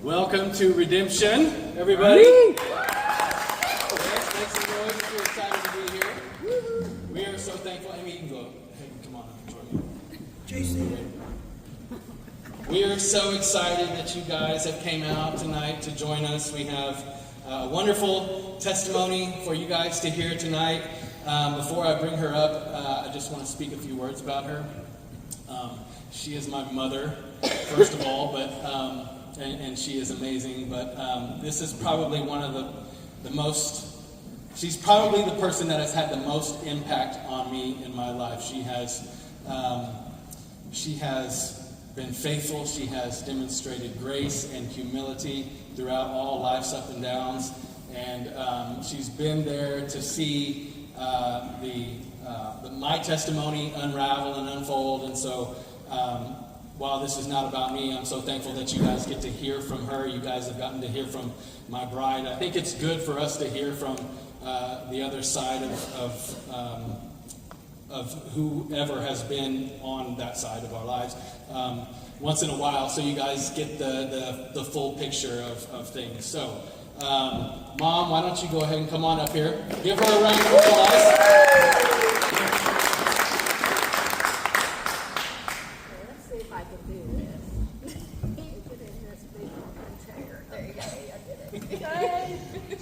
Welcome to Redemption, everybody. Yes, make some noise if you're excited to be here. We are so thankful. Amy, you can go ahead and come on up and join me. Jason. We are so excited that you guys have came out tonight to join us. We have a wonderful testimony for you guys to hear tonight. Before I bring her up, I just want to speak a few words about her. She is my mother, first of all, but and she is amazing. But this is probably one of the most. She's probably the person that has had the most impact on me in my life. She has been faithful. She has demonstrated grace and humility throughout all life's up and downs, and she's been there to see my testimony unravel and unfold. And so while this is not about me, I'm so thankful that you guys get to hear from her. You guys have gotten to hear from my bride. I think it's good for us to hear from the other side of whoever has been on that side of our lives once in a while, so you guys get the full picture of things. So, Mom, why don't you go ahead and come on up here. Give her a round of applause. Let's see if I can do this. Put in this big chair. There you go. I did it.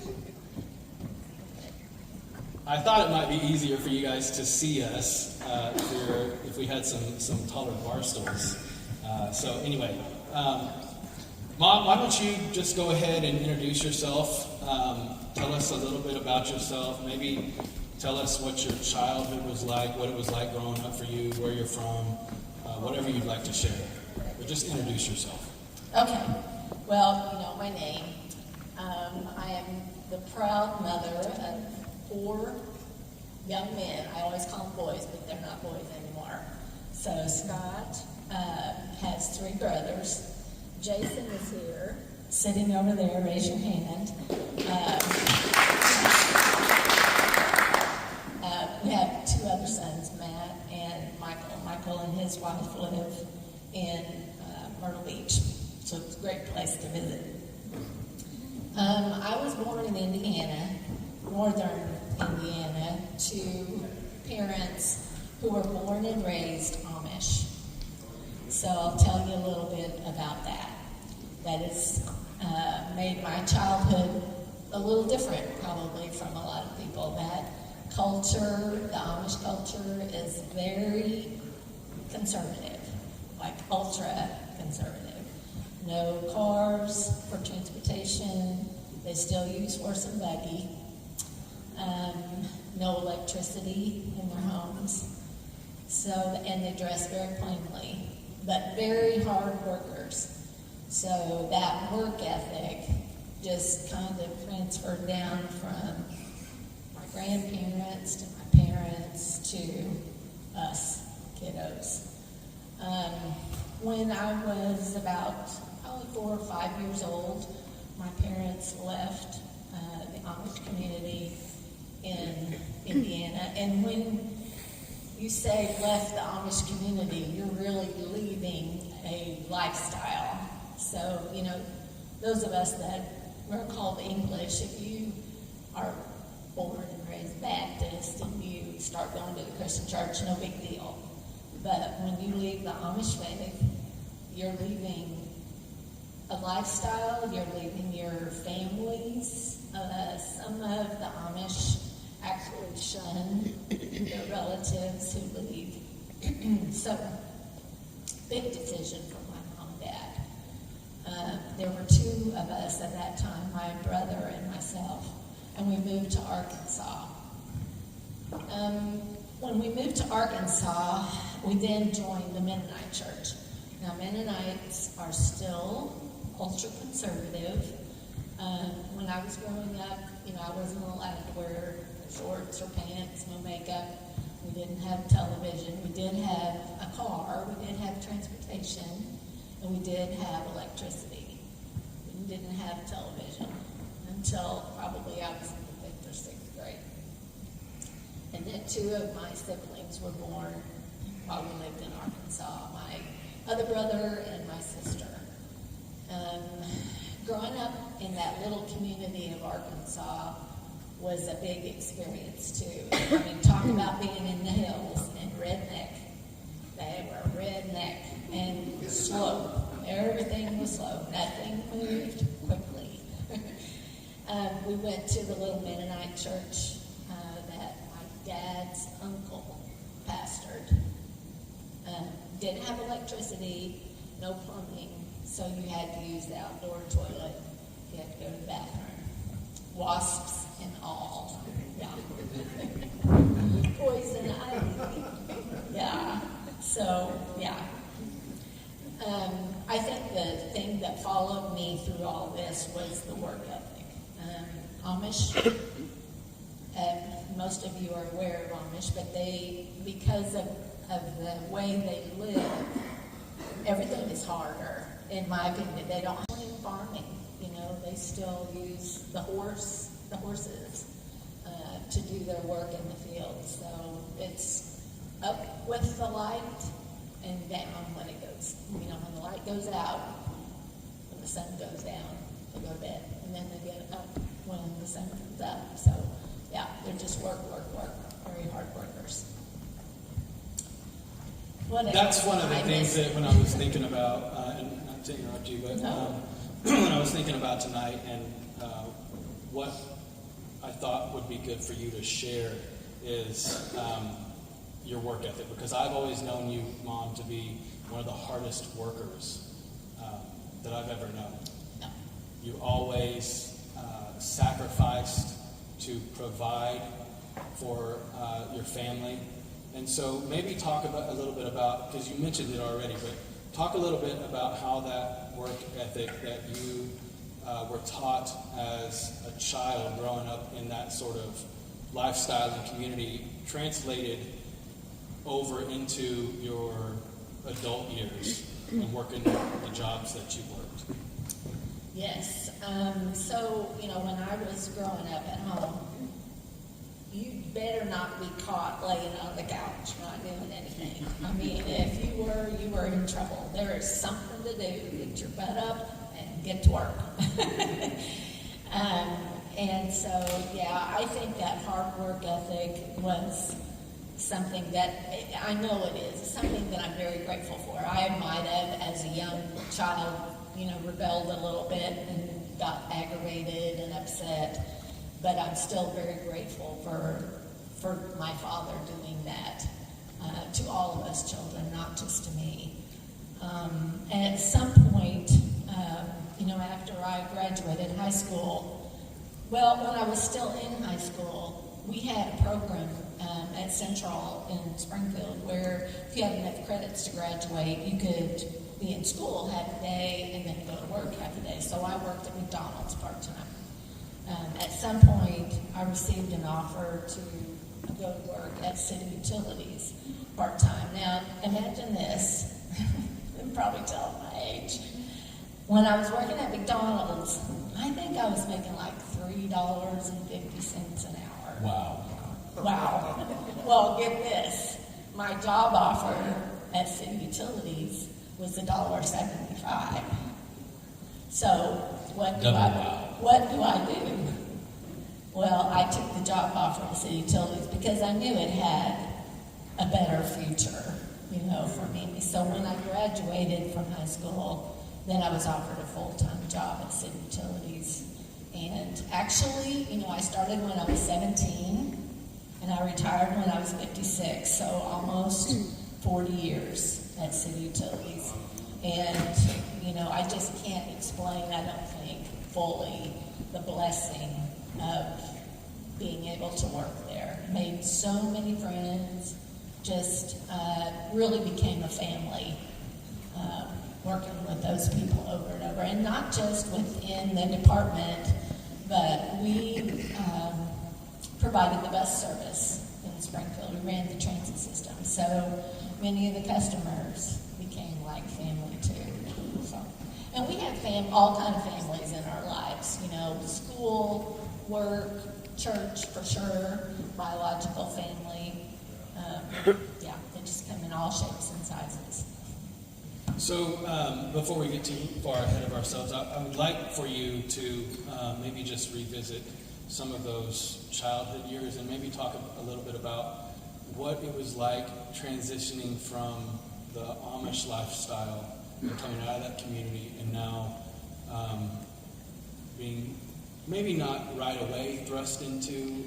I thought it might be easier for you guys to see us if we had some taller bar stools. So anyway, Mom, why don't you just go ahead and introduce yourself. Tell us a little bit about yourself. Maybe tell us what your childhood was like, what it was like growing up for you, where you're from, whatever you'd like to share. But just introduce yourself. Okay. Well, you know my name. I am the proud mother of 4 young men. I always call them boys, but they're not boys anymore. So Scott has 3 brothers. Jason is here. Sitting over there, raise your hand. We have 2 other sons, Matt and Michael. Michael and his wife live in Myrtle Beach, so it's a great place to visit. I was born in Indiana, northern Indiana, to parents who were born and raised Amish. So I'll tell you a little bit about that. That has made my childhood a little different, probably, from a lot of people. That culture, the Amish culture, is very conservative, like ultra conservative. No cars for transportation. They still use horse and buggy. No electricity in their homes. So, and they dress very plainly, but very hard workers. So that work ethic just kind of transferred down from my grandparents to my parents to us kiddos. When I was about probably 4 or 5 years old, my parents left the Amish community in Indiana. And when you say left the Amish community, you're really leaving a lifestyle. So, you know, those of us that were called English, if you are born and raised Baptist and you start going to the Christian church, no big deal. But when you leave the Amish faith, you're leaving a lifestyle, you're leaving your families. Some of the Amish actually shun their relatives who leave. So, big decision for my mom and dad. There were 2 of us at that time, my brother and myself, and we moved to Arkansas. When we moved to Arkansas, we then joined the Mennonite church. Now, Mennonites are still ultra-conservative. When I was growing up, you know, I wasn't allowed to wear shorts or pants, no makeup. We didn't have television. We did have a car. We did have transportation. And we did have electricity. We didn't have television until probably I was in the 5th or 6th grade. And then 2 of my siblings were born while we lived in Arkansas. My other brother and my sister. growing up in that little community of Arkansas was a big experience too. I mean, talk about being in the hills and redneck. They were redneck and slow. Everything was slow. Nothing moved quickly. We went to the little Mennonite church that my dad's uncle pastored. Didn't have electricity, no plumbing, so you had to use the outdoor toilet. You had to go to the bathroom. Wasps and all. Yeah. Poison ivy. Yeah. So, yeah. I think the thing that followed me through all this was the work ethic. Amish, most of you are aware of Amish, but they, because of the way they live, everything is harder, in my opinion. They don't have any farming, they still use the horses to do their work in the field. So it's up with the light and down when it goes, when the light goes out, when the sun goes down, they go to bed, and then they get up when the sun comes up. So yeah, they're just work, very hard workers. That's one of the things that when I was thinking about, and not to interrupt you, but when I was thinking about tonight and what I thought would be good for you to share is your work ethic, because I've always known you, Mom, to be one of the hardest workers that I've ever known. No. You always sacrificed to provide for your family. And so maybe talk a little bit about, because you mentioned it already, but talk a little bit about how that work ethic that you were taught as a child growing up in that sort of lifestyle and community translated over into your adult years and working the jobs that you worked. Yes. So, when I was growing up at home, you better not be caught laying on the couch not doing anything. I mean, if you were in trouble. There is something to do. Get your butt up and get to work. And so, yeah, I think that hard work ethic was something that, I know it is, something that I'm very grateful for. I might have, as a young child, rebelled a little bit and got aggravated and upset, but I'm still very grateful for my father doing that to all of us children, not just to me. And at some point, after I graduated high school, when I was still in high school, we had a program at Central in Springfield where if you had enough credits to graduate, you could be in school half a day and then go to work half a day. So I worked at McDonald's part-time. At some point, I received an offer to go to work at City Utilities part-time. Now, imagine this. You can probably tell my age. When I was working at McDonald's, I think I was making like $3.50 an hour. Wow. Wow. Well, get this. My job offer at City Utilities was $1.75. So what do I do? Well, I took the job offer at City Utilities because I knew it had a better future, for me. So when I graduated from high school, then I was offered a full-time job at City Utilities. And actually, I started when I was 17, and I retired when I was 56, so almost 40 years at City Utilities. And, I just can't explain, I don't think, fully the blessing of being able to work there. Made so many friends, just really became a family working with those people over and over. And not just within the department, but we provided the bus service in Springfield. We ran the transit system. So many of the customers became like family too. So, and we have all kind of families in our lives, school, work, church for sure, biological family. Yeah, they just come in all shapes and sizes. So before we get too far ahead of ourselves, I would like for you to maybe just revisit some of those childhood years and maybe talk a little bit about what it was like transitioning from the Amish lifestyle and coming out of that community and now being maybe not right away thrust into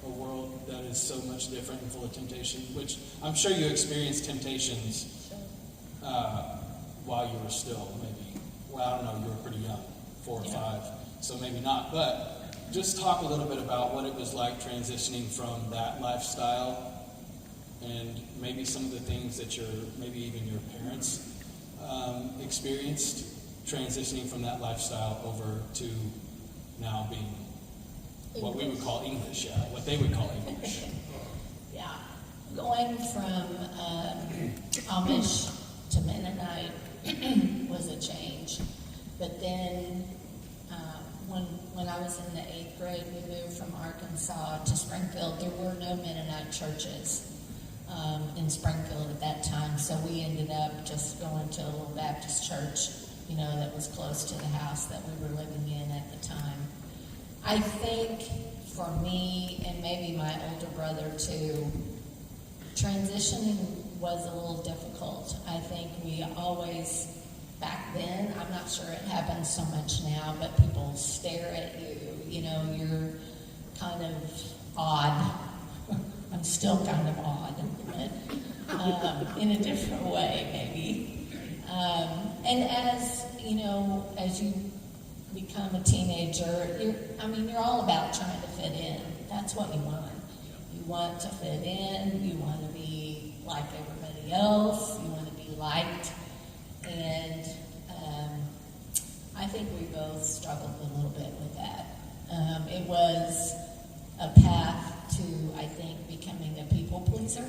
a world that is so much different and full of temptation, which I'm sure you experienced temptations while you were still maybe, well, I don't know, you were pretty young, 4 or 5, so maybe not. But just talk a little bit about what it was like transitioning from that lifestyle and maybe some of the things that maybe even your parents experienced transitioning from that lifestyle over to now being what we would call English, what they would call English. Yeah, going from Amish to Mennonite was a change. But then when I was in the 8th grade, we moved from Arkansas to Springfield. There were no Mennonite churches in Springfield at that time, so we ended up just going to a little Baptist church, that was close to the house that we were living in at the time. I think for me, and maybe my older brother too, transitioning was a little difficult. I think we always, back then, I'm not sure it happens so much now, but people stare at you, you're kind of odd. I'm still kind of odd, but in a different way, maybe. And as you become a teenager, you're all about trying to fit in. That's what you want. You want to fit in. You want to be like everybody else. You want to be liked. And I think we both struggled a little bit with that. It was a path to, I think, becoming a people pleaser.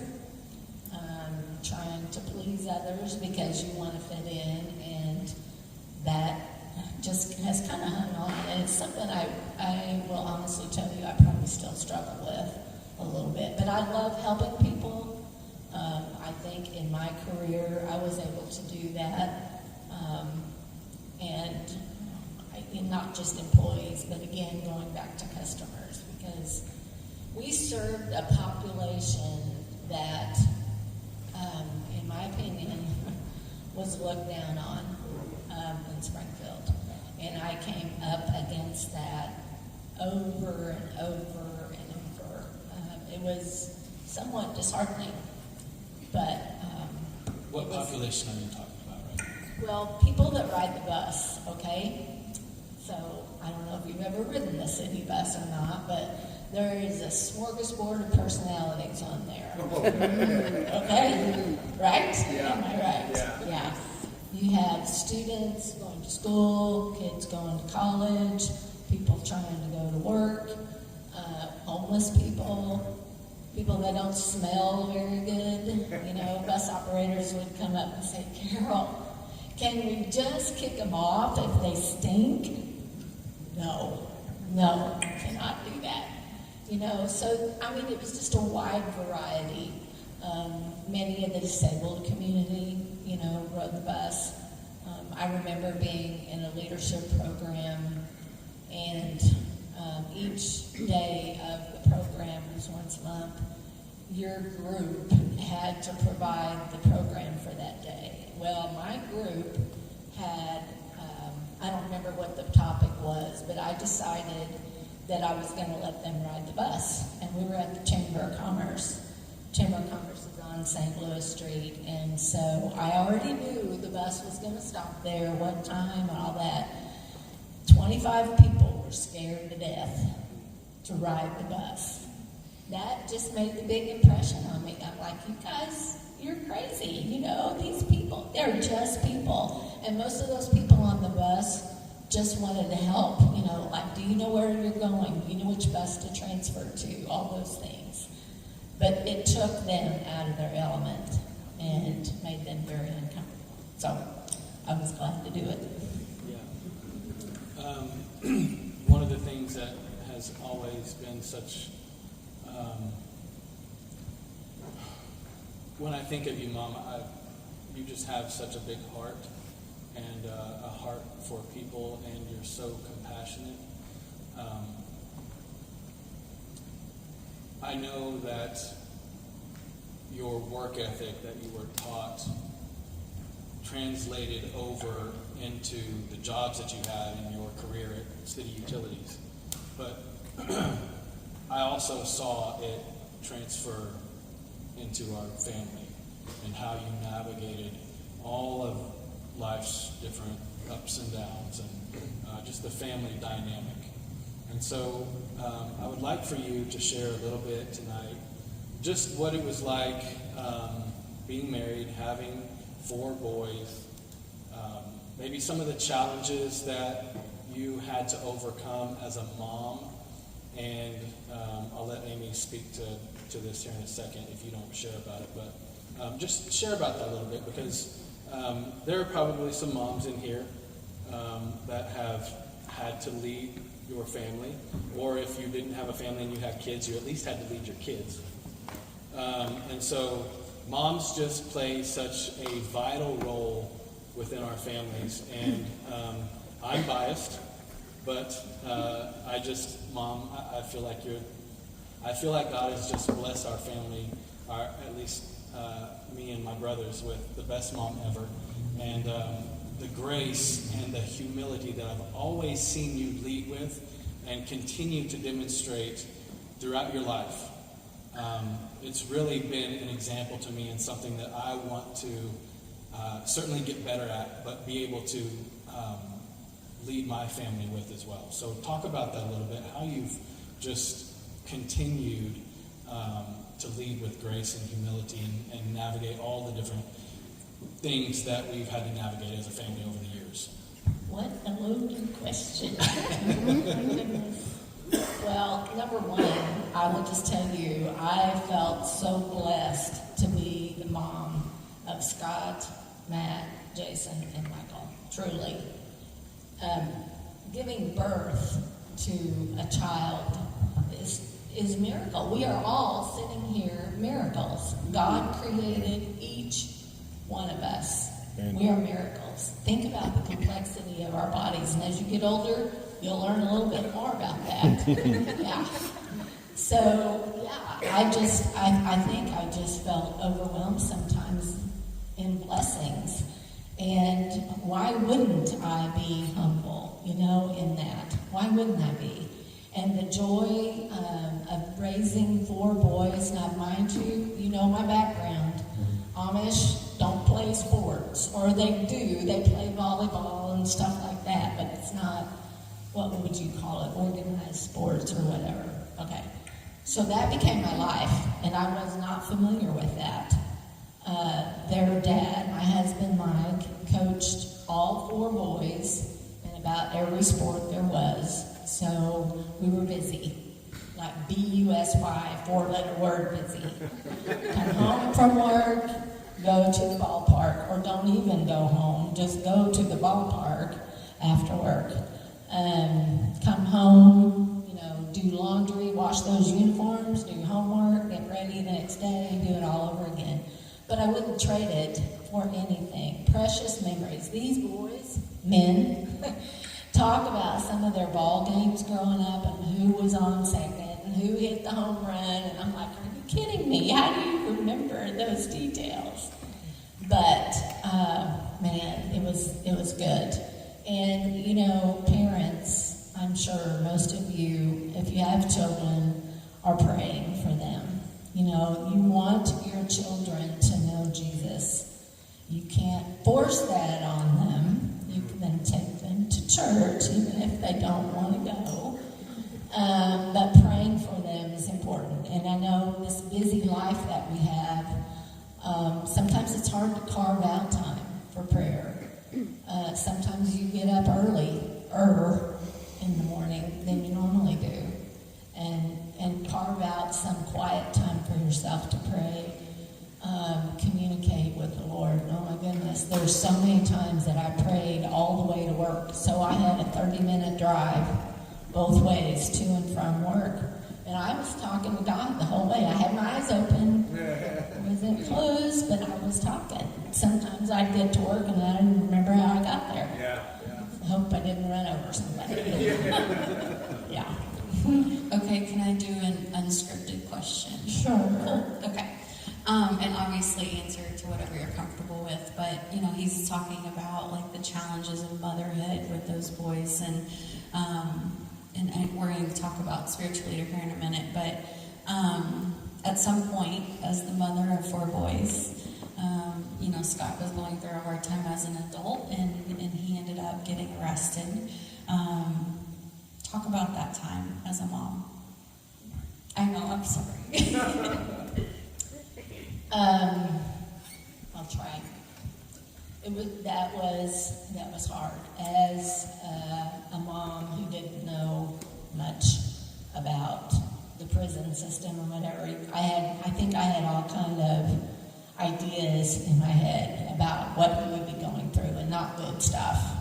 Trying to please others because you want to fit in, and that just has kind of hung on. And it's something I will honestly tell you I probably still struggle with a little bit. But I love helping people. I think in my career I was able to do that. And not just employees, but again, going back to customers, because we served a population that, in my opinion, was looked down on in Springfield. And I came up against that over and over and over. It was somewhat disheartening, but... What population are you talking about right now? Well, people that ride the bus, okay? So, I don't know if you've ever ridden the city bus or not, but there is a smorgasbord of personalities on there. Okay? Right? Yeah. Am I right? Yeah. You have students going to school, kids going to college, people trying to go to work, homeless people that don't smell very good. Bus operators would come up and say, "Carol, can we just kick them off if they stink?" No, cannot do that. So, it was just a wide variety. Many of the disabled community, rode the bus. I remember being in a leadership program, and each day of the program was once a month. Your group had to provide the program for that day. Well, my group had, I don't remember what the topic was, but I decided that I was going to let them ride the bus. And we were at the Chamber of Commerce. Chamber of Commerce is on St. Louis Street, and so I already knew the bus was going to stop there, what time, and all that. 25 people were scared to death to ride the bus. That just made the big impression on me. I'm like, you guys, you're crazy. These people, they're just people. And most of those people on the bus just wanted to help. Do you know where you're going? Do you know which bus to transfer to? All those things. But it took them out of their element and made them very uncomfortable. So I was glad to do it. Yeah. One of the things that has always been such... when I think of you, Mom, you just have such a big heart and a heart for people, and you're so compassionate. I know that your work ethic that you were taught translated over into the jobs that you had in your career at City Utilities. But I also saw it transfer into our family and how you navigated all of life's different ups and downs and just the family dynamic. And so I would like for you to share a little bit tonight just what it was like being married, having 4 boys, maybe some of the challenges that you had to overcome as a mom. And I'll let Amy speak to this here in a second if you don't share about it. But just share about that a little bit, because there are probably some moms in here that have had to lead your family, or if you didn't have a family and you had kids, you at least had to lead your kids. And so moms just play such a vital role within our families. And I'm biased, but Mom, I feel like God has just blessed our family, at least me and my brothers, with the best mom ever. And the grace and the humility that I've always seen you lead with and continue to demonstrate throughout your life. It's really been an example to me and something that I want to certainly get better at, but be able to lead my family with as well. So talk about that a little bit, how you've just continued to lead with grace and humility and navigate all the different things that we've had to navigate as a family over the years. What a loaded question. Well, number one, I will just tell you, I felt so blessed to be the mom of Scott, Matt, Jason, and Michael. Truly. Giving birth to a child is a miracle. We are all sitting here miracles. God created each one of us. We are miracles. Think about the complexity of our bodies, and as you get older, you'll learn a little bit more about that. Yeah. So, yeah, I think I just felt overwhelmed sometimes in blessings. And why wouldn't I be humble, in that? Why wouldn't I be? And the joy of raising 4 boys, now mind you, you know my background. Amish don't play sports, or they do. They play volleyball and stuff like that, but it's not, what would you call it, organized sports or whatever. Okay. So that became my life, and I was not familiar with that. Their dad, my husband Mike, coached all 4 boys in about every sport there was. So we were busy, like B-U-S-Y, 4-letter word busy. Come home from work, go to the ballpark, or don't even go home, just go to the ballpark after work. Come home, do laundry, wash those uniforms, do homework, get ready the next day, do it all over again. But I wouldn't trade it for anything. Precious memories. These boys, men, talk about some of their ball games growing up and who was on second and who hit the home run. And I'm like, are you kidding me? How do you remember those details? But, man, it was good. And, parents, I'm sure most of you, if you have children, are praying for them. You want your children to know Jesus. You can't force that on them. You can then take them to church, even if they don't want to go. But praying for them is important. And I know this busy life that we have, sometimes it's hard to carve out time for prayer. Sometimes you get up earlier in the morning than you normally do, and carve out some quiet time for yourself to pray, communicate with the Lord. Oh my goodness, there's so many times that I prayed all the way to work. So I had a 30-minute drive both ways to and from work, And I was talking to God the whole way. I had my eyes open. I wasn't closed, but I was talking. Sometimes I'd get to work and I didn't remember how I got there. I hope I didn't run over somebody. Yeah. Okay, can I do an unscripted question? Sure. Cool. Okay. And obviously answer to whatever you're comfortable with, but he's talking about like the challenges of motherhood with those boys, and we're going to talk about spiritual leader here in a minute, but at some point, as the mother of 4 boys, Scott was going through a hard time as an adult, and he ended up getting arrested. Talk about that time as a mom. I know, I'm sorry. I'll try. That was hard. As a mom who didn't know much about the prison system or whatever, I think I had all kind of ideas in my head about what we would be going through, and not good stuff,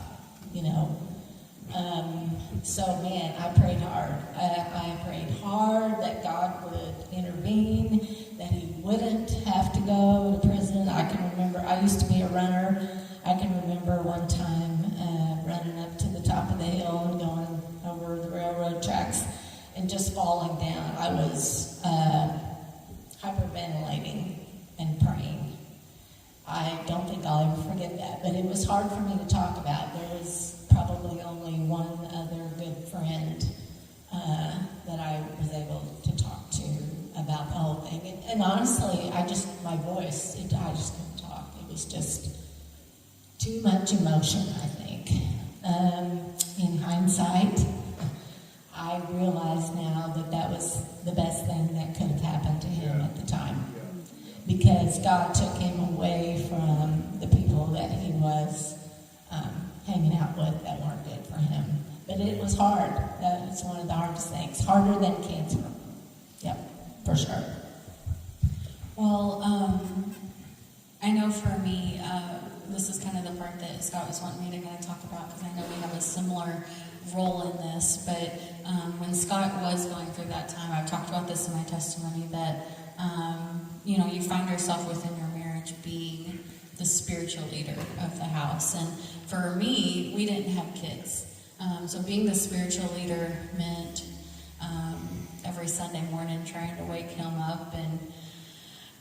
So man, I prayed hard. I prayed hard that God would intervene, that he wouldn't have to go to prison. I can remember, I used to be a runner. I can remember one time running up to the top of the hill and going over the railroad tracks and just falling down. I was hyperventilating and praying. I don't think I'll ever forget that, but it was hard for me to talk about. There was probably only one other good friend that I was able to talk to about the whole thing. And honestly, my voice, I just couldn't talk. It was just too much emotion, I think. In hindsight, I realize now that was the best thing that could have happened to him at the time. Because God took him away from the people that he was hanging out with that weren't good for him. But it was hard. That was one of the hardest things. Harder than cancer. Yep, for sure. Well, I know for me, this is kind of the part that Scott was wanting me to kind of talk about, because I know we have a similar role in this, but when Scott was going through that time, I've talked about this in my testimony, that you find yourself within your marriage being the spiritual leader of the house. And for me, we didn't have kids. So being the spiritual leader meant every Sunday morning trying to wake him up and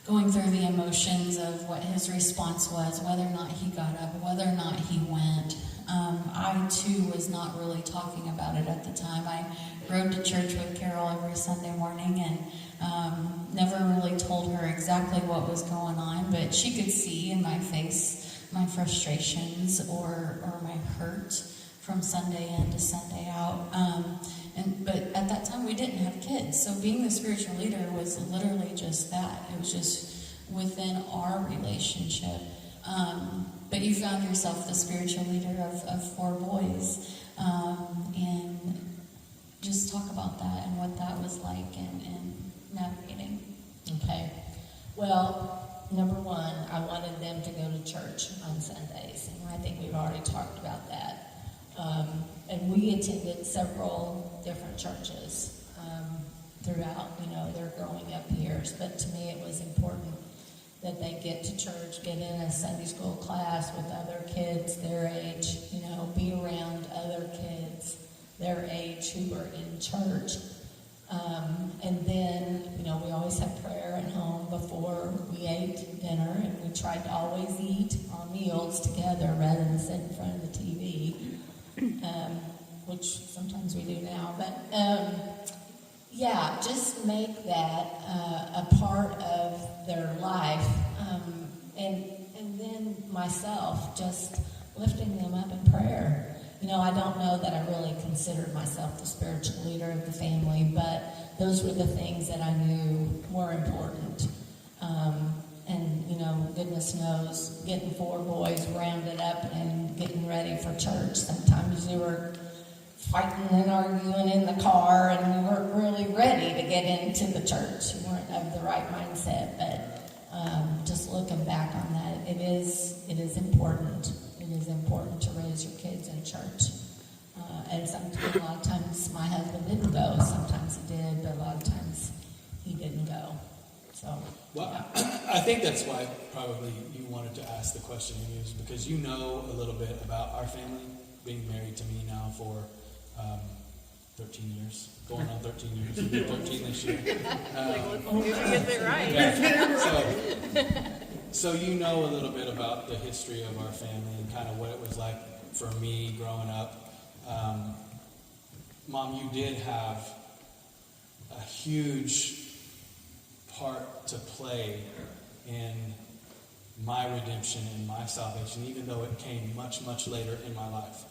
going through the emotions of what his response was, whether or not he got up, whether or not he went. I, too, was not really talking about it at the time. I rode to church with Carol every Sunday morning and never really told her exactly what was going on, but she could see in my face my frustrations or my hurt from Sunday in to Sunday out. But at that time, we didn't have kids, so being the spiritual leader was literally just that. It was just within our relationship. But you found yourself the spiritual leader of 4 boys, and just talk about that and what that was like and navigating. Okay. Well, number one, I wanted them to go to church on Sundays, and I think we've already talked about that. And we attended several different churches throughout, their growing up years. But to me, it was important that they get to church, get in a Sunday school class with other kids their age, be around other kids their age who were in church. And then, we always had prayer at home before we ate dinner, and we tried to always eat our meals together rather than sit in front of the TV, which sometimes we do now. But, just make that a part of their life. And then myself, just lifting them up in prayer. I don't know that I really considered myself the spiritual leader of the family, but those were the things that I knew were important. And goodness knows, getting 4 boys rounded up and getting ready for church. Sometimes you were fighting and arguing in the car, and you weren't really ready to get into the church. You weren't of the right mindset, but just looking back on that, it is important. It is important to raise your kids in church. And sometimes, a lot of times my husband didn't go. Sometimes he did, but a lot of times he didn't go. So, Well, yeah. I think that's why probably you wanted to ask the question, is because you know a little bit about our family, being married to me now for 13 years, going on 13 years. You'll be 13 this year. You get it right. Yeah. So you know a little bit about the history of our family and kind of what it was like for me growing up. Mom, you did have a huge part to play in my redemption and my salvation, even though it came much, much later in my life.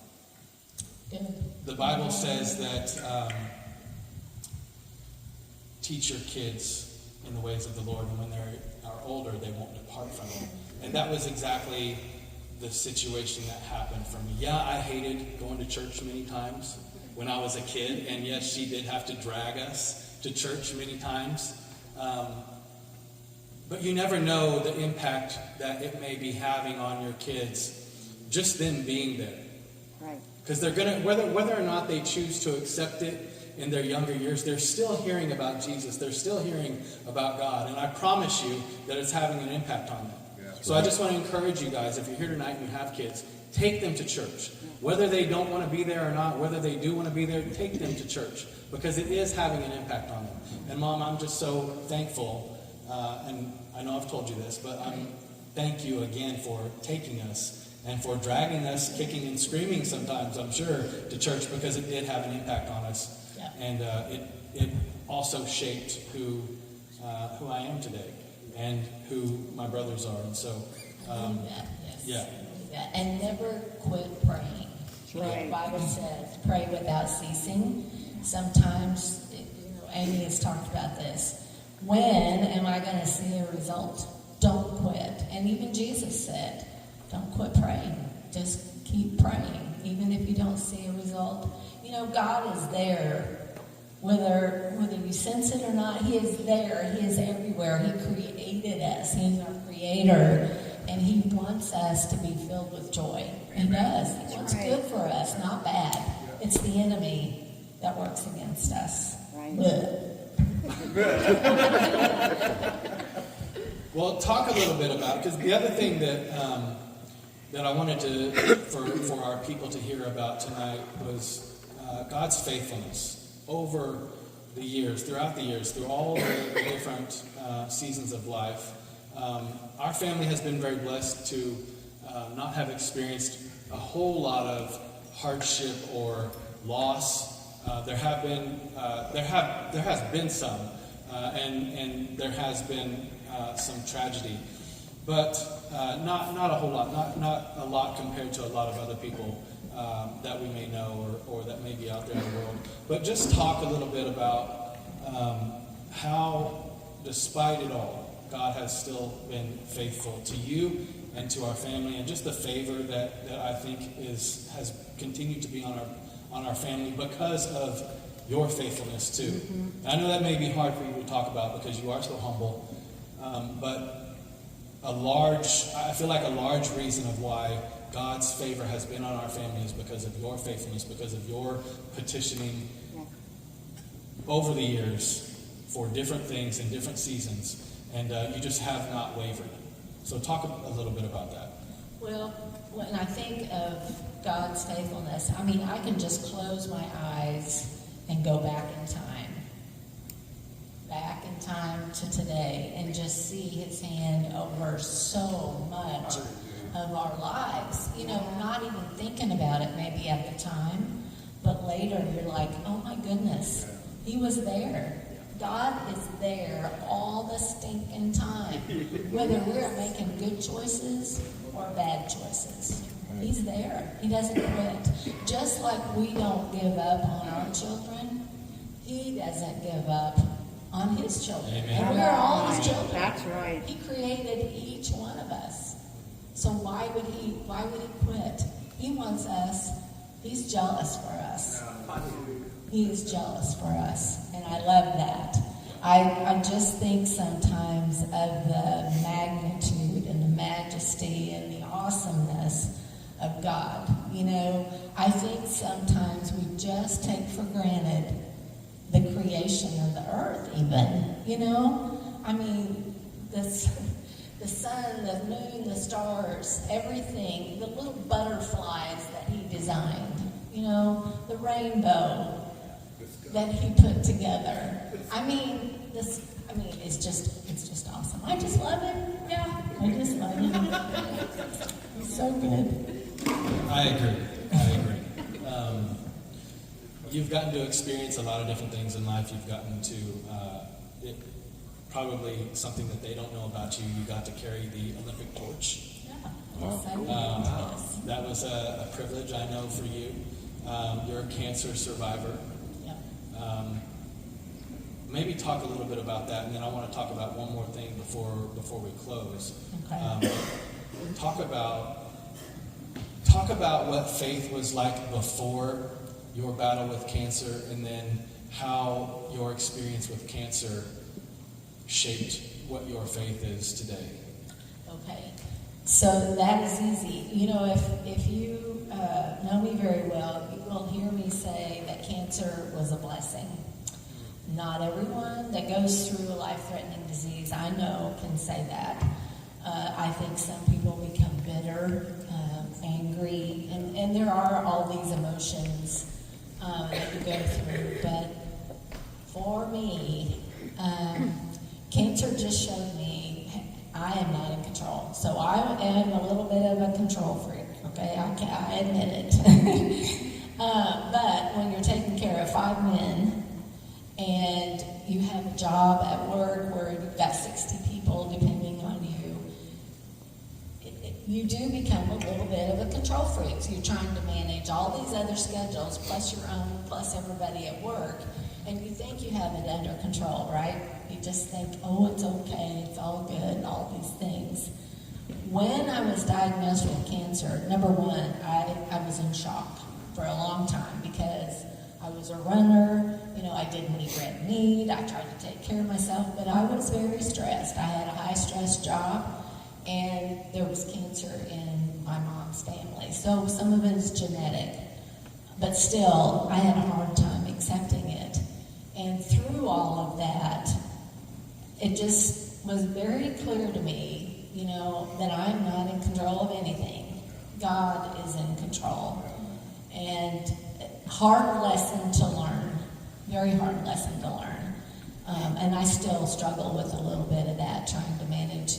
Good. The Bible says that teach your kids in the ways of the Lord, and when they are older, they won't depart from it. And that was exactly the situation that happened for me. Yeah, I hated going to church many times when I was a kid, and yes, she did have to drag us to church many times. But you never know the impact that it may be having on your kids, just them being there. Right. Because they're gonna, whether or not they choose to accept it in their younger years, they're still hearing about Jesus. They're still hearing about God. And I promise you that it's having an impact on them. Yeah, so right. I just want to encourage you guys, if you're here tonight and you have kids, take them to church. Whether they don't want to be there or not, whether they do want to be there, take them to church. Because it is having an impact on them. And Mom, I'm just so thankful. And I know I've told you this, but thank you again for taking us and for dragging us, kicking and screaming sometimes, I'm sure, to church, because it did have an impact on us. Yeah. And it also shaped who I am today and who my brothers are. And so, Yes. Yeah. And never quit praying. Right. The Bible says, pray without ceasing. Sometimes, Amy has talked about this. When am I going to see a result? Don't quit. And even Jesus said, don't quit praying. Just keep praying, even if you don't see a result. You know, God is there. Whether you sense it or not, He is there. He is everywhere. He created us. He is our creator. And He wants us to be filled with joy. He does. He wants good for us, not bad. It's the enemy that works against us. Right. Well, talk a little bit about it, because the other thing that I wanted for our people to hear about tonight was God's faithfulness over the years, through all the different seasons of life. Our family has been very blessed to not have experienced a whole lot of hardship or loss. There has been some, and there has been some tragedy, but not a whole lot, not a lot compared to a lot of other people that we may know or that may be out there in the world. But just talk a little bit about how, despite it all, God has still been faithful to you and to our family, and just the favor that I think has continued to be on our family because of your faithfulness too. Mm-hmm. I know that may be hard for you to talk about because you are so humble, but I feel like a large reason of why God's favor has been on our family is because of your faithfulness, because of your petitioning over the years for different things in different seasons, and you just have not wavered. So talk a little bit about that. Well, when I think of God's faithfulness, I mean, I can just close my eyes and go back in time to today, and just see His hand over so much of our lives. You know, not even thinking about it maybe at the time, but later you're like, oh my goodness, He was there. God is there all the stinking time, whether we're making good choices or bad choices. He's there. He doesn't quit. Just like we don't give up on our children, He doesn't give up on His children. Amen. And we're all His children. That's right. He created each one of us. So why would He quit? He wants us. He's jealous for us. He is jealous for us, and I love that. I just think sometimes of the magnitude and the majesty and the awesomeness of God. You know, I think sometimes we just take for granted the creation of the earth even, you know? I mean, the sun, the moon, the stars, everything, the little butterflies that he designed, you know, the rainbow that he put together. It's just awesome. I just love him. Yeah, I just love him. He's so good. I agree. You've gotten to experience a lot of different things in life. You've gotten to, probably something that they don't know about you, you got to carry the Olympic torch. Yeah. Yes, I did. Yes. That was a privilege, I know, for you. You're a cancer survivor. Yep. Maybe talk a little bit about that, and then I want to talk about one more thing before we close. Okay. Talk about what faith was like before your battle with cancer, and then how your experience with cancer shaped what your faith is today. Okay. So that is easy. You know, if you know me very well, you will hear me say that cancer was a blessing. Not everyone that goes through a life-threatening disease, I know, can say that. I think some people become bitter, angry, and there are all these emotions that you go through. But for me, cancer just showed me I am not in control. So I am a little bit of a control freak, okay? I admit it. But when you're taking care of 5 men, and you have a job at work where you've got 60 people depending on you, you do become a little bit of a control freak. So you're trying to manage all these other schedules, plus your own, plus everybody at work, and you think you have it under control, right? You just think, oh, it's okay, it's all good, all these things. When I was diagnosed with cancer, number one, I was in shock for a long time because I was a runner, you know, I didn't eat red meat, I tried to take care of myself, but I was very stressed. I had a high-stress job, and there was cancer in my mom's family. So some of it is genetic, but still, I had a hard time accepting it. And through all of that, it just was very clear to me, you know, that I'm not in control of anything. God is in control. And hard lesson to learn, very hard lesson to learn. And I still struggle with a little bit of that, trying to manage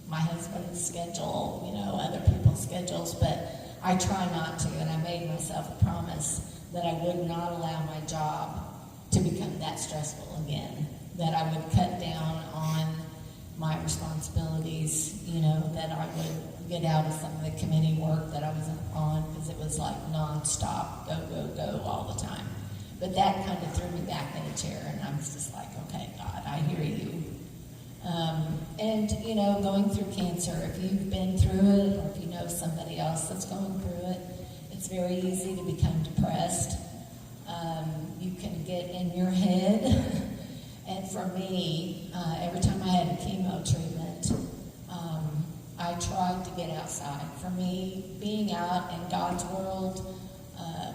my husband's schedule, you know, other people's schedules, but I try not to, and I made myself a promise that I would not allow my job to become that stressful again, that I would cut down on my responsibilities, you know, that I would get out of some of the committee work that I was on, because it was like nonstop, go all the time. But that kind of threw me back in a chair, and I was just like, okay, God, I hear you. And, you know, going through cancer, if you've been through it, or if you know somebody else that's going through it, it's very easy to become depressed. You can get in your head. And for me, every time I had a chemo treatment, I tried to get outside. For me, being out in God's world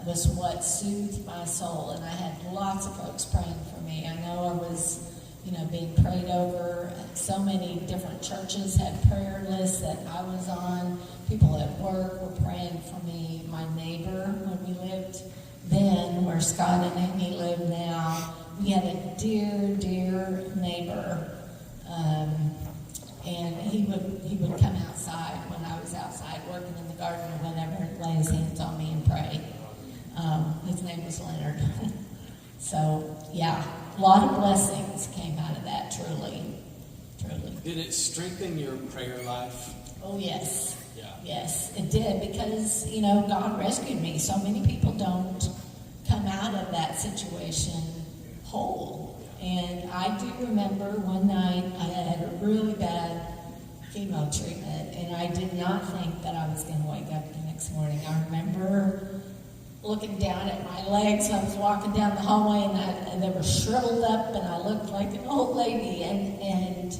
was what soothed my soul. And I had lots of folks praying for me. I know I was, you know, being prayed over. So many different churches had prayer lists that I was on. People at work were praying for me. My neighbor, when we lived then, where Scott and Amy live now, we had a dear neighbor, and he would come outside when I was outside working in the garden or whatever, and lay his hands on me and pray. His name was Leonard. So, yeah, a lot of blessings came out of that, truly. Did it strengthen your prayer life? Oh, yes. Yeah. Yes, it did, because, you know, God rescued me. So many people don't come out of that situation whole. And I do remember one night I had a really bad chemo treatment, and I did not think that I was going to wake up the next morning. I remember looking down at my legs. I was walking down the hallway, and they were shriveled up, and I looked like an old lady. And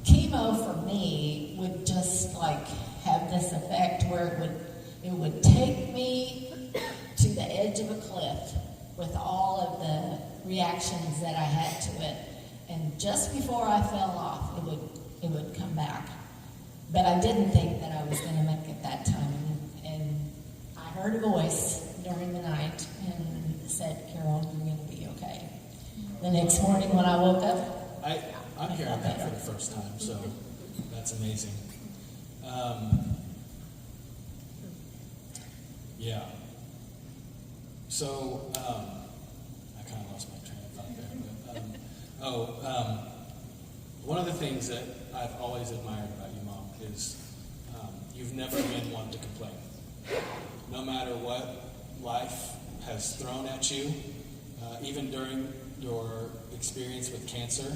chemo for me would just like have this effect where it would take me to the edge of a cliff with all of the reactions that I had to it. And just before I fell off, it would come back. But I didn't think that I was going to make it that time. And I heard a voice during the night and said, Carol, you're going to be okay. The next morning when I woke up, I'm hearing that for the first time, so that's amazing. Yeah. So, I kind of lost my train of thought there. One of the things that I've always admired about you, Mom, is you've never been one to complain. No matter what life has thrown at you, even during your experience with cancer,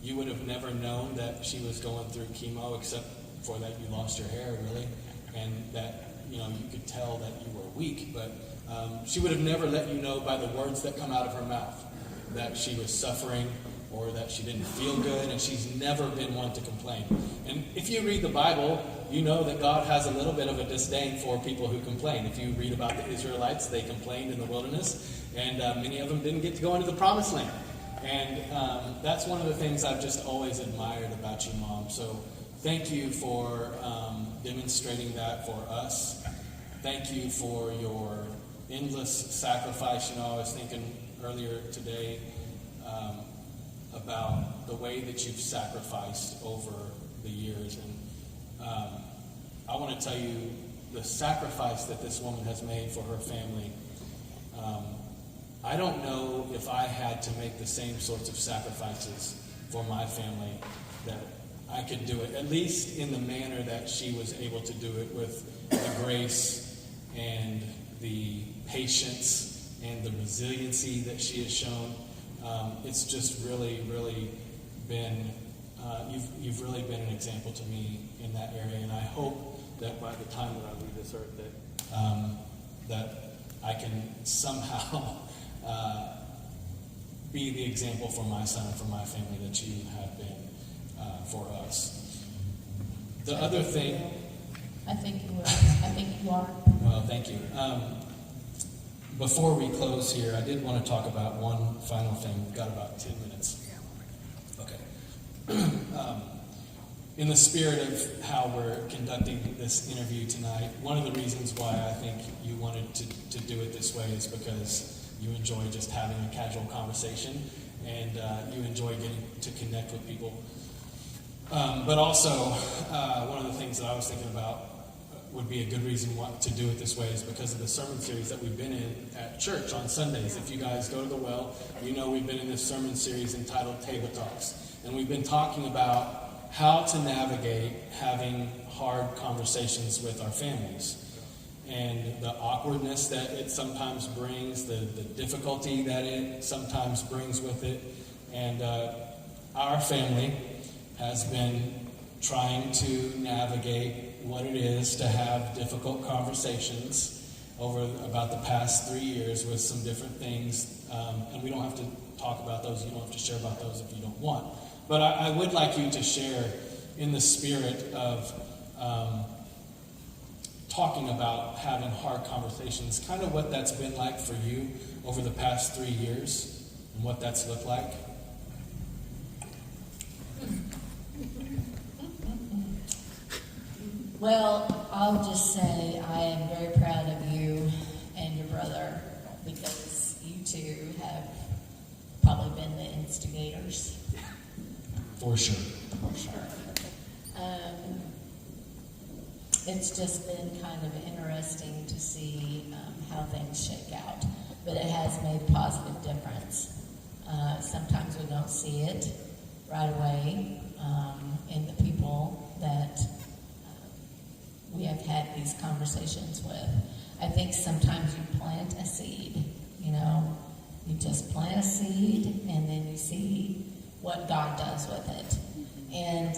you would have never known that she was going through chemo, except for that you lost your hair, really, and that you could tell that you were weak. But she would have never let you know by the words that come out of her mouth that she was suffering or that she didn't feel good, and she's never been one to complain. And if you read the Bible, you know that God has a little bit of a disdain for people who complain. If you read about the Israelites, they complained in the wilderness, and many of them didn't get to go into the promised land. And that's one of the things I've just always admired about you, Mom. So thank you for demonstrating that for us. Thank you for your endless sacrifice. I was thinking earlier today about the way that you've sacrificed over the years. And I want to tell you the sacrifice that this woman has made for her family. I don't know if I had to make the same sorts of sacrifices for my family that I could do it, at least in the manner that she was able to do it, with the grace and the patience and the resiliency that she has shown. It's just really, really been, you've really been an example to me in that area, and I hope that by the time that I leave this earth that I can somehow be the example for my son and for my family that you have been for us. The other thing... I think you will. I think you are. Well, thank you. Before we close here, I did want to talk about one final thing. We've got about 10 minutes. Okay. In the spirit of how we're conducting this interview tonight, one of the reasons why I think you wanted to do it this way is because you enjoy just having a casual conversation, and you enjoy getting to connect with people. But also, one of the things that I was thinking about would be a good reason to do it this way is because of the sermon series that we've been in at church on Sundays. If you guys go to the well, you know we've been in this sermon series entitled Table Talks. And we've been talking about how to navigate having hard conversations with our families. And the awkwardness that it sometimes brings, the difficulty that it sometimes brings with it. And our family has been trying to navigate what it is to have difficult conversations over about the past 3 years with some different things. And we don't have to talk about those. You don't have to share about those if you don't want. But I would like you to share in the spirit of talking about having hard conversations, kind of what that's been like for you over the past 3 years and what that's looked like. Well, I'll just say I am very proud of you and your brother, because you two have probably been the instigators. For sure. For sure. It's just been kind of interesting to see how things shake out. But it has made a positive difference. Sometimes we don't see it right away in the people that we have had these conversations with. I think sometimes you plant a seed, you just plant a seed and then you see what God does with it. And,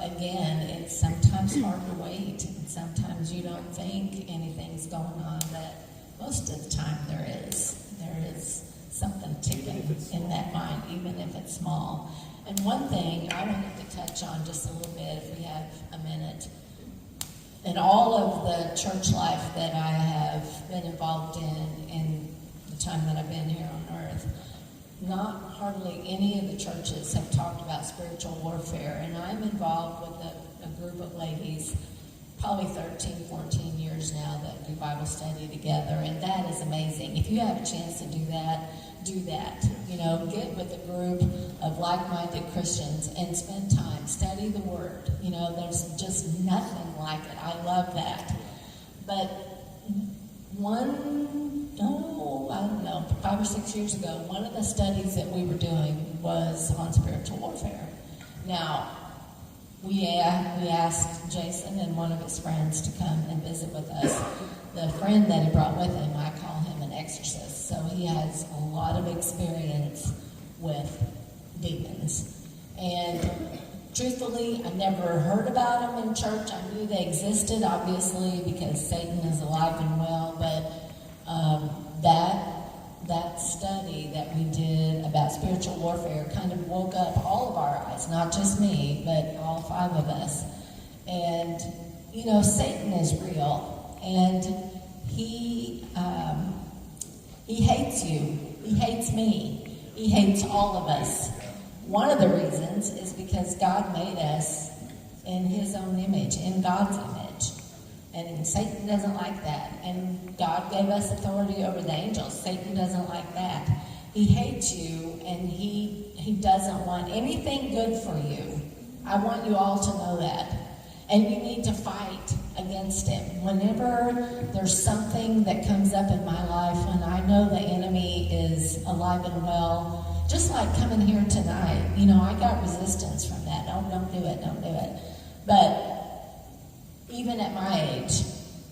again, it's sometimes hard to wait, and sometimes you don't think anything's going on, but most of the time there is. There is something ticking in that mind, even if it's small. And one thing I wanted to touch on just a little bit, if we have a minute. in all of the church life that I have been involved in the time that I've been here on earth, not hardly any of the churches have talked about spiritual warfare, and I'm involved with a group of ladies, probably 13, 14 years now, that do Bible study together, and that is amazing. If you have a chance to do that, do that. You know, get with a group of like-minded Christians and spend time, study the Word. You know, there's just nothing like it. I love that. But I don't know, 5 or 6 years ago, one of the studies that we were doing was on spiritual warfare. Now, we asked Jason and one of his friends to come and visit with us. The friend that he brought with him, I call him an exorcist, so he has a lot of experience with demons. And truthfully, I never heard about them in church. I knew they existed, obviously, because Satan is alive and well, but that study that we did about spiritual warfare kind of woke up all of our eyes, not just me, but all 5 of us. And, you know, Satan is real, and he hates you. He hates me. He hates all of us. One of the reasons is because God made us in his own image, in God's image. And Satan doesn't like that. And God gave us authority over the angels. Satan doesn't like that. He hates you, and he doesn't want anything good for you. I want you all to know that. And you need to fight against him. Whenever there's something that comes up in my life, when I know the enemy is alive and well, just like coming here tonight, you know, I got resistance from that. Oh, don't do it. But even at my age,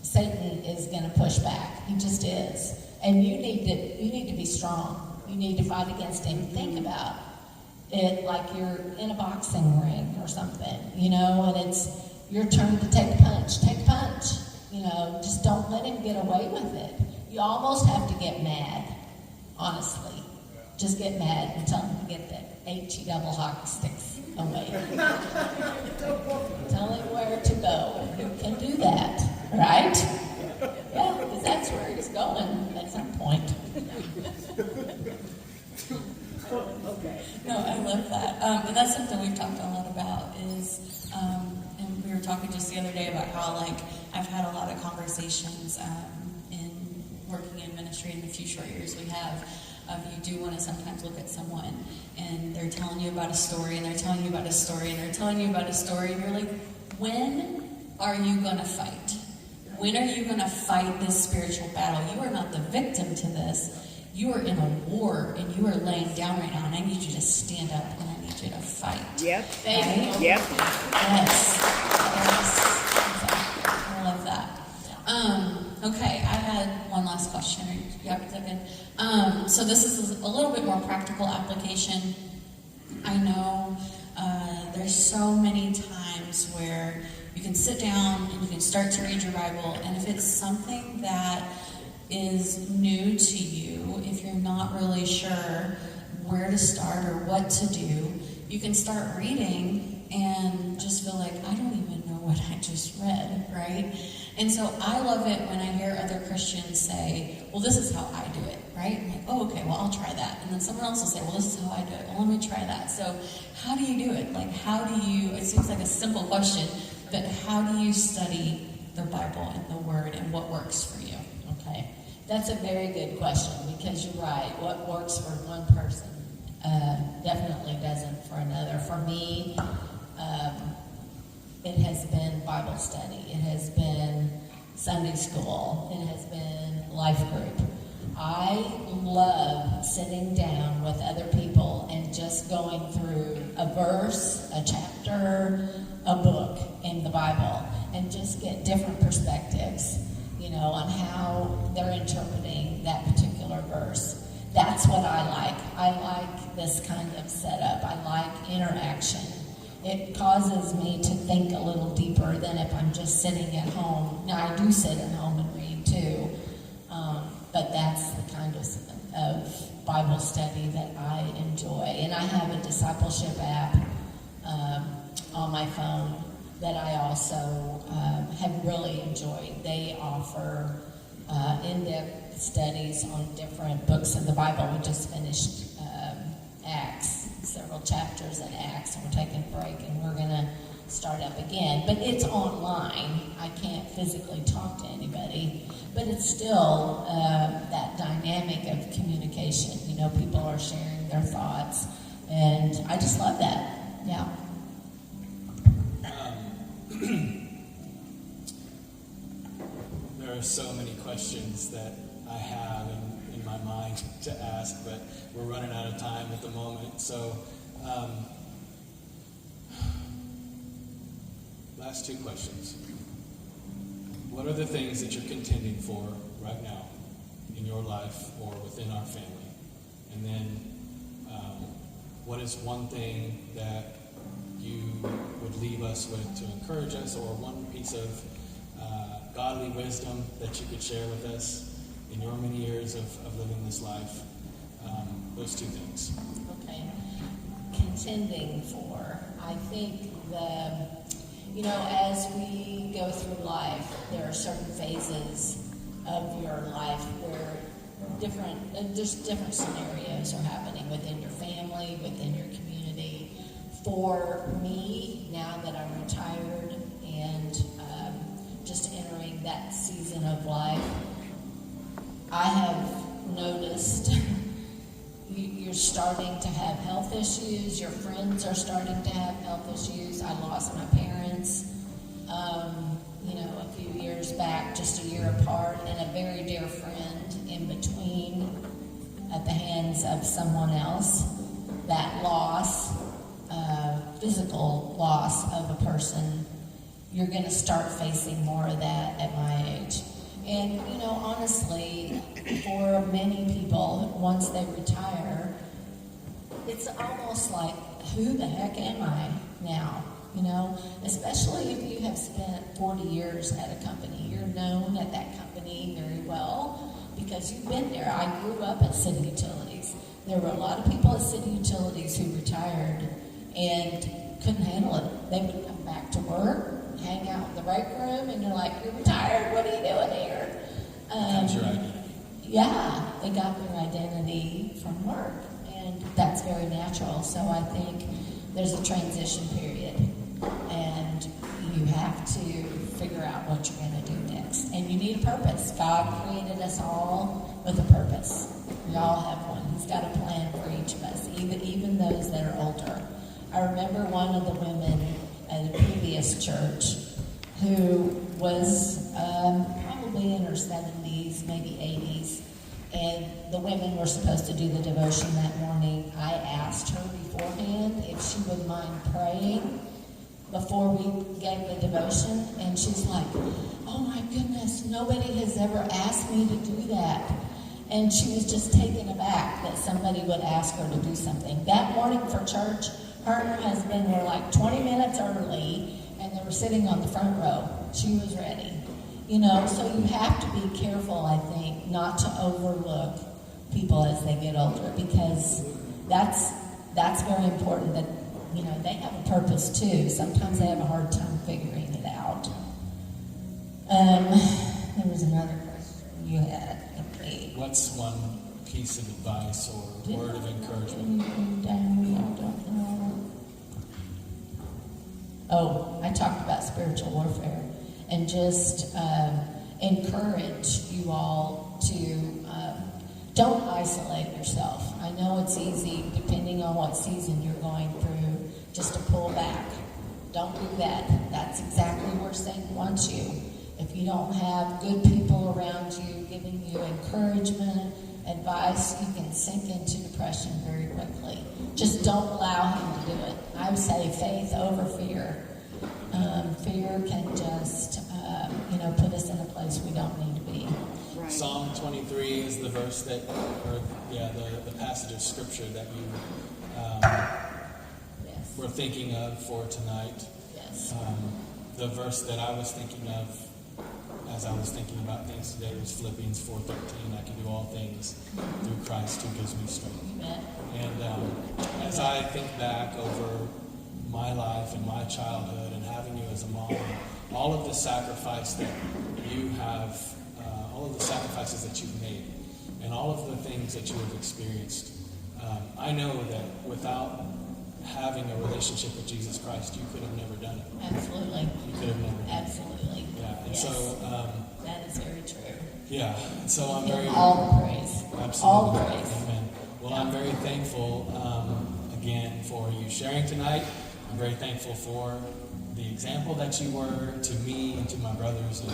Satan is going to push back. He just is. And you need to be strong. You need to fight against him. Think about it like you're in a boxing ring or something, you know, and it's your turn to take a punch. Take a punch. You know, just don't let him get away with it. You almost have to get mad, honestly. Just get mad and tell him to get the HE double hockey sticks away. Tell him where to go. You can do that, right? Yeah, because that's where he's going at some point. No, I love that. But that's something we've talked a lot about is, and we were talking just the other day about how, like, I've had a lot of conversations in working in ministry in the few short years we have. You do want to sometimes look at someone and they're telling you about a story and they're telling you about a story and they're telling you about a story and you're like, when are you going to fight? When are you going to fight this spiritual battle? You are not the victim to this. You are in a war and you are laying down right now, and I need you to stand up and I need you to fight. Yep. Right? Yep. Yes. Exactly. I love that. Okay, I had one last question. Yep, second. So this is a little bit more practical application. I know there's so many times where you can sit down and you can start to read your Bible, and if it's something that is new to you, if you're not really sure where to start or what to do, you can start reading and just feel like, I don't even know what I just read, right? And so I love it when I hear other Christians say, well, this is how I do it, right? I'm like, oh, okay, well, I'll try that. And then someone else will say, well, this is how I do it. Well, let me try that. So how do you do it? Like, how do you, it seems like a simple question, but how do you study the Bible and the Word and what works for you? Okay. That's a very good question, because you're right. What works for one person definitely doesn't for another. For me, it has been Bible study. It has been Sunday school. It has been life group. I love sitting down with other people and just going through a verse, a chapter, a book in the Bible, and just get different perspectives, you know, on how they're interpreting that particular verse. That's what I like. I like this kind of setup. I like interaction. It causes me to think a little deeper than if I'm just sitting at home. Now, I do sit at home and read too, but that's the kind of Bible study that I enjoy. And I have a discipleship app on my phone that I also have really enjoyed. They offer in-depth studies on different books of the Bible. We just finished Acts, several chapters in Acts, and we're taking a break, and we're going to start up again. But it's online. I can't physically talk to anybody, but it's still that dynamic of communication. You know, people are sharing their thoughts, and I just love that. Yeah. There are so many questions that I have in my mind to ask, but we're running out of time at the moment. So, last two questions. What are the things that you're contending for right now in your life or within our family? And then, what is one thing that you would leave us with to encourage us, or one piece of godly wisdom that you could share with us in your many years of living this life? Those two things. Okay. Contending for, I think as we go through life, there are certain phases of your life where there's different scenarios are happening within your family, within your community. For me, now that I'm retired and just entering that season of life, I have noticed you're starting to have health issues. Your friends are starting to have health issues. I lost my parents, a few years back, just a year apart, and a very dear friend in between at the hands of someone else. That loss, physical loss of a person, you're going to start facing more of that at my age. And, honestly, for many people, once they retire, it's almost like, who the heck am I now? Especially if you have spent 40 years at a company. You're known at that company very well because you've been there. I grew up at City Utilities. There were a lot of people at City Utilities who retired and couldn't handle it. They would come back to work, hang out in the break room, and you're like, you're retired, what are you doing here? Becomes your identity. Yeah, they got their identity from work, and that's very natural. So I think there's a transition period, and you have to figure out what you're going to do next. And you need a purpose. God created us all with a purpose. We all have one. He's got a plan for each of us, even those that are older. I remember one of the women at a previous church who was probably in her 70s, maybe 80s, and the women were supposed to do the devotion that morning. I asked her beforehand if she would mind praying before we gave the devotion, and she's like, oh my goodness, nobody has ever asked me to do that. And she was just taken aback that somebody would ask her to do something. That morning for church, her and her husband were like 20 minutes early, and they were sitting on the front row. She was ready. So you have to be careful, I think, not to overlook people as they get older, because that's very important that, they have a purpose too. Sometimes they have a hard time figuring it out. There was another question you had. Okay. What's one piece of advice or word of encouragement? Oh, I talked about spiritual warfare, and just encourage you all to don't isolate yourself. I know it's easy, depending on what season you're going through, just to pull back. Don't do that. That's exactly where Satan wants you. If you don't have good people around you giving you encouragement, advice, you can sink into depression very quickly. Just don't allow him to do it. I would say faith over fear. Fear can just, put us in a place we don't need to be. Right. Psalm 23 is the verse the passage of scripture that you Yes. were thinking of for tonight. Yes. The verse that I was thinking of as I was thinking about things today was Philippians 4:13. I can do all things through Christ who gives me strength. Amen. And as I think back over my life and my childhood and having you as a mom, all of the sacrifice that you have, all of the sacrifices that you've made, and all of the things that you have experienced. I know that without having a relationship with Jesus Christ, you could have never done it. Absolutely. You could have never done it. Absolutely. Yeah, and Yes. so, That is very true. yeah, and so I'm Give very... him all the praise. Absolutely. All the praise. Amen. Well, I'm very thankful, again, for you sharing tonight. I'm very thankful for the example that you were to me and to my brothers, and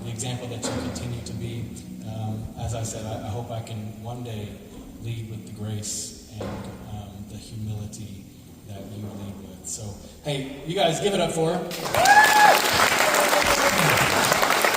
the example that you continue to be. As I said, I hope I can one day lead with the grace and the humility that you lead with. So, hey, you guys give it up for her.